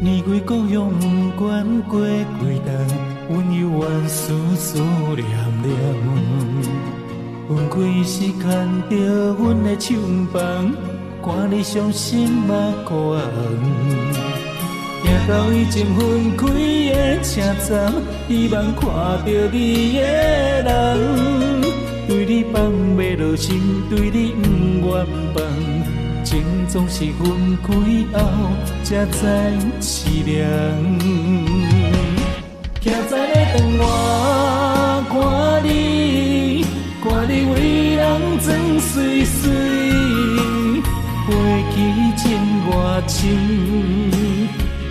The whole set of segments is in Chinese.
年归故乡，不管过几冬，阮犹原思思念念。分开时牵着阮的手棒，看你伤心嘛苦红。行到已经分开的车站，希望看到你的人，对你放袂落心，对你不愿放。情总是分开后才知凄凉，徛在咧窗外看你，看你为人装水水，飞去真外深，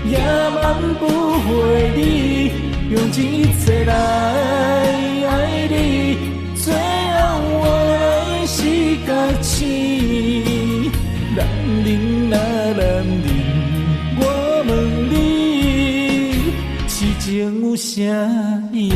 也挽不回你，用尽一切来爱你，最后我还是觉醒。男人啊男人，我问你，痴情有啥意义？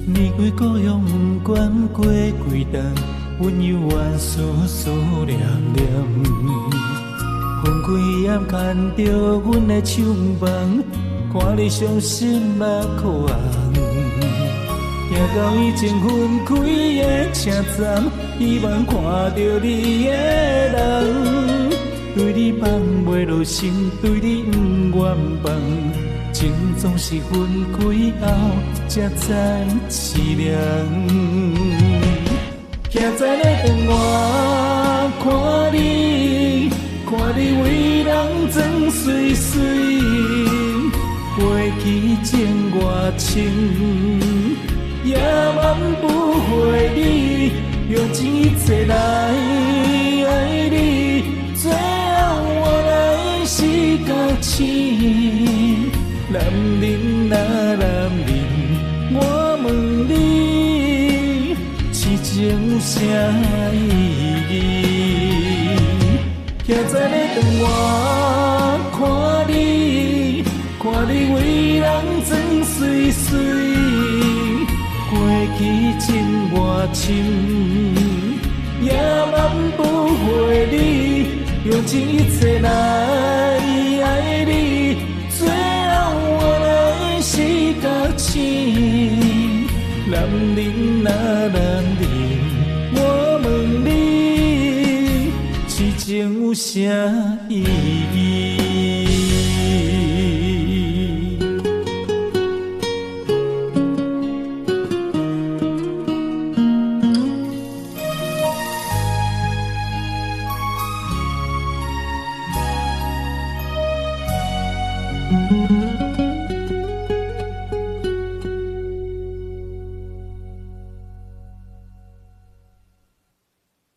年归故乡，不管过几冬，阮犹原思思念念。分开夜牵着阮的手棒，看你伤心嘛苦红。行到已经分开的车站，希望看到你的人，对你放袂落心，对你不愿放。情总是分开后才知凄凉，徛在咧窗外看你，看你为人装水水，飞去情外深，也挽不回你，用尽一切来爱你，最后我还是觉醒。男人啊男人，我问你，痴情有啥意义？徛在咧窗外看你，看你为人装水水，过去情外深，也挽不回你，用尽一切来爱你，最我还是觉醒。男人啊男人，我问你，痴情有啥意义？